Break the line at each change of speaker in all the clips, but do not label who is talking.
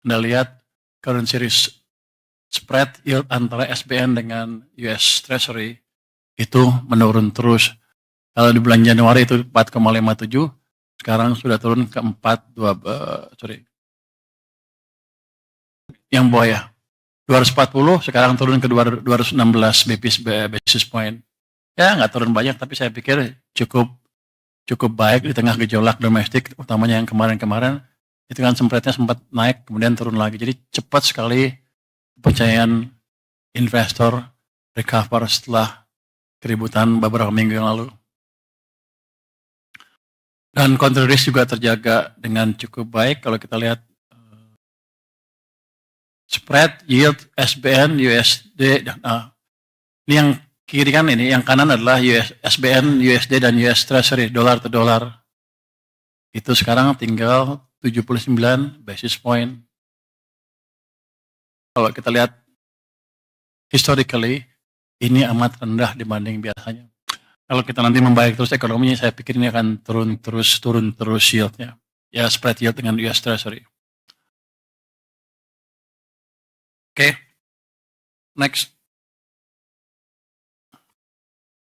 Anda lihat currency risk spread yield antara SBN dengan US Treasury itu menurun terus. Kalau di bulan Januari itu 4,57, sekarang sudah turun ke 4,2, yang bawah ya, 240, sekarang turun ke 216 basis point. Ya nggak turun banyak, tapi saya pikir cukup baik di tengah gejolak domestik, utamanya yang kemarin-kemarin, itu kan spreadnya sempat naik, kemudian turun lagi. Jadi cepat sekali kepercayaan investor recover setelah keributan beberapa minggu yang lalu. Dan counter risk juga terjaga dengan cukup baik. Kalau kita lihat spread yield SBN USD, ini yang kiri kan, ini yang kanan adalah SBN USD dan US Treasury dolar to dolar. Itu sekarang tinggal 79 basis point. Kalau kita lihat historically, ini amat rendah dibanding biasanya. Kalau kita nanti membaik terus ekonominya, saya pikir ini akan turun terus yieldnya. Ya, spread yield dengan US Treasury. Oke. Next.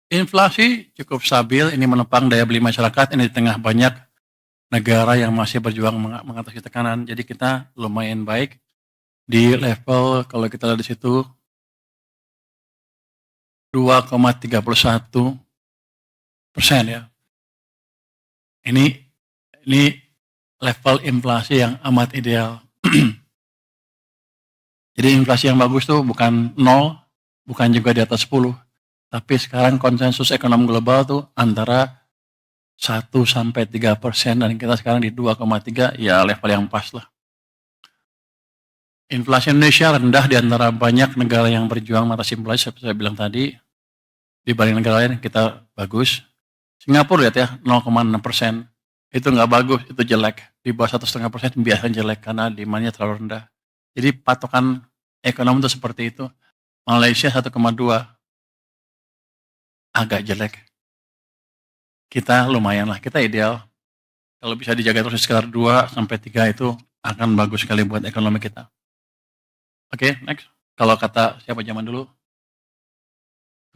Inflasi cukup stabil, ini menopang daya beli masyarakat, ini di tengah banyak negara yang masih berjuang mengatasi tekanan. Jadi kita lumayan baik di level, kalau kita lihat di situ, 2,31% ya. Ini level inflasi yang amat ideal. Jadi inflasi yang bagus tuh bukan 0, bukan juga di atas 10. Tapi sekarang konsensus ekonomi global tuh antara 1-3%, dan kita sekarang di 2,3, ya level yang pas lah. Inflasi Indonesia rendah di antara banyak negara yang berjuang mengatasi inflasi, seperti saya bilang tadi. Dibanding negara lain kita bagus. Singapura lihat ya, 0,6%. Itu nggak bagus, itu jelek. Di bawah 1,5% biasanya jelek karena demand-nya terlalu rendah. Jadi patokan ekonomi itu seperti itu. Malaysia 1,2, agak jelek. Kita lumayan lah, kita ideal. Kalau bisa dijaga terus sekitar 2-3 itu akan bagus sekali buat ekonomi kita. Oke, next. Kalau kata siapa zaman dulu?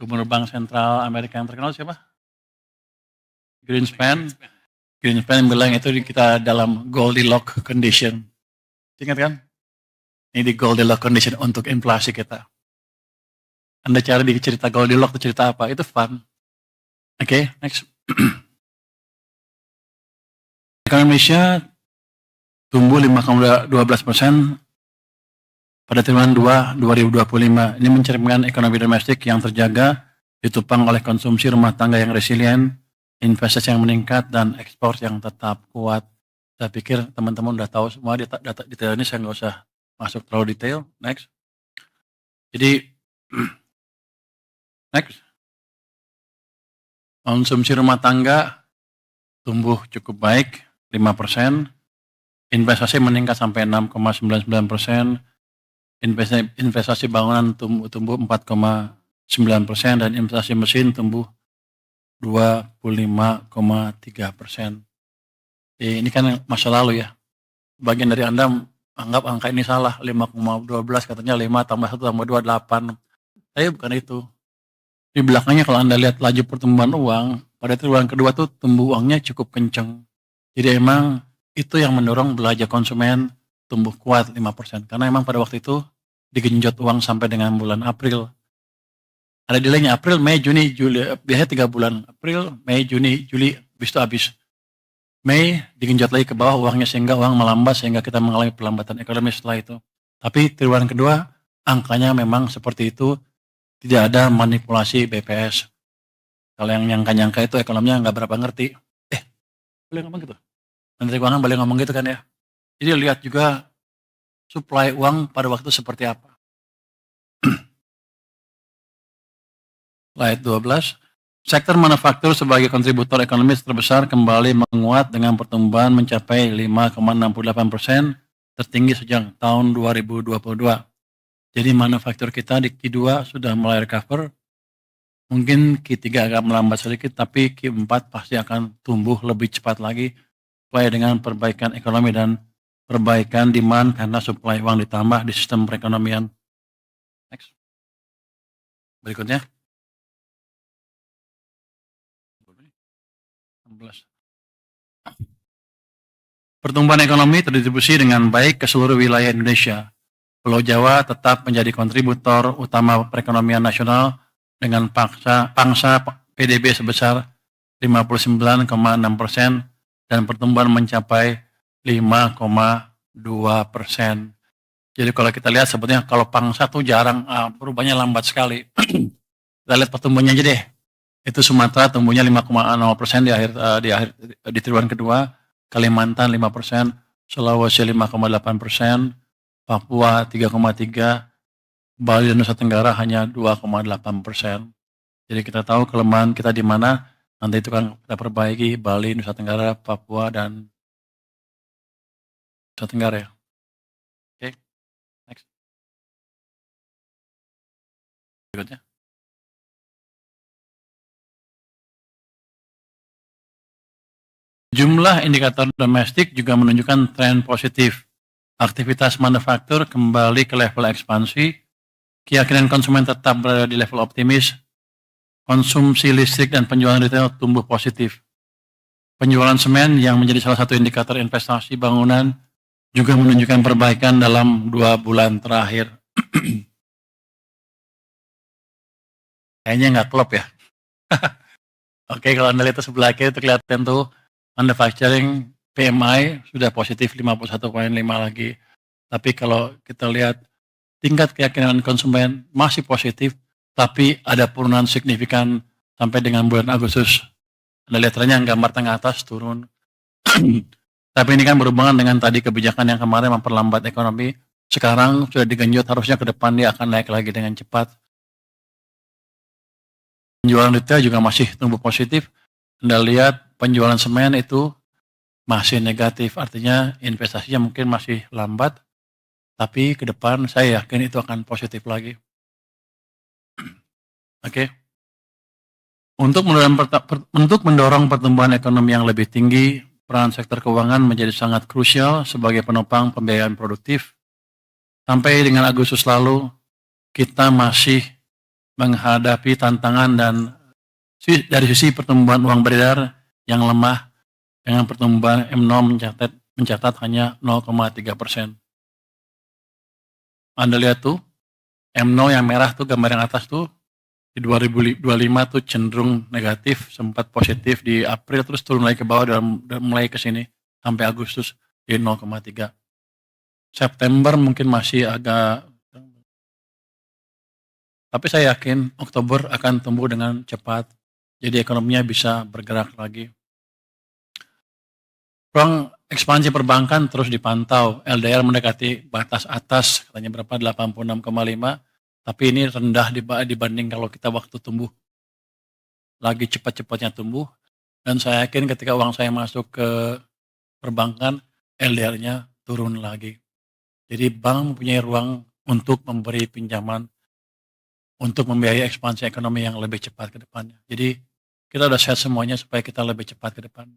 Gubernur Bank Sentral Amerika yang terkenal siapa? Greenspan. Greenspan bilang itu kita dalam Goldilocks condition. Ingat kan? Ini di Goldilocks condition untuk inflasi kita. Anda cari di cerita Goldilocks itu cerita apa? Itu fun. Oke, next. Ekonomi Indonesia tumbuh 5,12% pada triwulan 2 2025. Ini mencerminkan ekonomi domestik yang terjaga, ditopang oleh konsumsi rumah tangga yang resilient, investasi yang meningkat, dan ekspor yang tetap kuat. Saya pikir teman-teman udah tahu semua data detail ini, saya nggak usah masuk terlalu detail. Next. Jadi, next. Konsumsi rumah tangga tumbuh cukup baik, 5%. Investasi meningkat sampai 6,99%. Investasi bangunan tumbuh 4,9%, dan investasi mesin tumbuh 25,3%. Ini kan masa lalu ya. Bagian dari Anda anggap angka ini salah, 5,12 katanya 5 tambah 1 tambah 2, 8. Tapi bukan itu. Di belakangnya kalau Anda lihat laju pertumbuhan uang, pada triwulan kedua tuh tumbuh uangnya cukup kencang. Jadi emang itu yang mendorong belanja konsumen tumbuh kuat 5%. Karena emang pada waktu itu digenjot uang sampai dengan bulan April. Ada delaynya April, Mei, Juni, Juli. Biasanya 3 bulan. April, Mei, Juni, Juli, habis. Mei digenjot lagi ke bawah uangnya sehingga uang melambat, sehingga kita mengalami perlambatan ekonomi setelah itu. Tapi triwulan kedua angkanya memang seperti itu, tidak ada manipulasi BPS. Kalau yang nyangka-nyangka itu ekonominya nggak berapa ngerti. Boleh ngomong gitu? Menteri Keuangan boleh ngomong gitu kan ya? Jadi lihat juga suplai uang pada waktu seperti apa. Slide 12. Sektor manufaktur sebagai kontributor ekonomi terbesar kembali menguat dengan pertumbuhan mencapai 5,68%, tertinggi sejak tahun 2022. Jadi manufaktur kita di Q2 sudah mulai recover. Mungkin Q3 agak melambat sedikit, tapi Q4 pasti akan tumbuh lebih cepat lagi sesuai dengan perbaikan ekonomi dan perbaikan demand karena suplai uang ditambah di sistem perekonomian. Next. Berikutnya. 16. Pertumbuhan ekonomi terdistribusi dengan baik ke seluruh wilayah Indonesia. Pulau Jawa tetap menjadi kontributor utama perekonomian nasional dengan pangsa PDB sebesar 59,6% dan pertumbuhan mencapai 5,2%. Jadi kalau kita lihat sebetulnya kalau pangsa tuh jarang, perubahannya lambat sekali. Kita lihat pertumbuhannya aja deh. Itu Sumatera tumbuhnya 5,0% di triwulan kedua, Kalimantan 5%, Sulawesi 5,8%, Papua 3,3%, Bali dan Nusa Tenggara hanya 2,8%. Jadi kita tahu kelemahan kita di mana, nanti itu kan kita perbaiki Bali, Nusa Tenggara, Papua, dan Nusa Tenggara ya. Oke, next. Berikutnya. Jumlah indikator domestik juga menunjukkan tren positif. Aktivitas manufaktur kembali ke level ekspansi, keyakinan konsumen tetap berada di level optimis, konsumsi listrik dan penjualan retail tumbuh positif. Penjualan semen yang menjadi salah satu indikator investasi bangunan juga menunjukkan perbaikan dalam 2 bulan terakhir. Kayaknya nggak klop ya. Oke, kalau Anda lihat sebelah kiri itu kelihatan tuh manufacturing PMI sudah positif 51,5 lagi. Tapi kalau kita lihat tingkat keyakinan konsumen masih positif, tapi ada penurunan signifikan sampai dengan bulan Agustus. Anda lihat trennya gambar tengah atas turun. Tapi ini kan berhubungan dengan tadi kebijakan yang kemarin memperlambat ekonomi. Sekarang sudah digenjot, harusnya ke depan dia akan naik lagi dengan cepat. Penjualan retail juga masih tumbuh positif. Anda lihat penjualan semen itu masih negatif, artinya investasinya mungkin masih lambat, tapi ke depan saya yakin itu akan positif lagi. Oke. Untuk mendorong pertumbuhan ekonomi yang lebih tinggi, peran sektor keuangan menjadi sangat krusial sebagai penopang pembiayaan produktif. Sampai dengan Agustus lalu, kita masih menghadapi tantangan dan dari sisi pertumbuhan uang beredar yang lemah dengan pertumbuhan M0 mencatat hanya 0,3%. Anda lihat tuh, M0 yang merah tuh gambar yang atas tuh di 2025 tuh cenderung negatif, sempat positif di April terus turun lagi ke bawah dan mulai ke sini sampai Agustus di 0,3. September mungkin masih agak, tapi saya yakin Oktober akan tumbuh dengan cepat. Jadi ekonominya bisa bergerak lagi. Ruang ekspansi perbankan terus dipantau. LDR mendekati batas atas, katanya berapa? 86,5. Tapi ini rendah dibanding kalau kita waktu tumbuh. Lagi cepat-cepatnya tumbuh. Dan saya yakin ketika uang saya masuk ke perbankan, LDR-nya turun lagi. Jadi bank mempunyai ruang untuk memberi pinjaman untuk membiayai ekspansi ekonomi yang lebih cepat ke depannya. Jadi kita udah set semuanya supaya kita lebih cepat ke depan.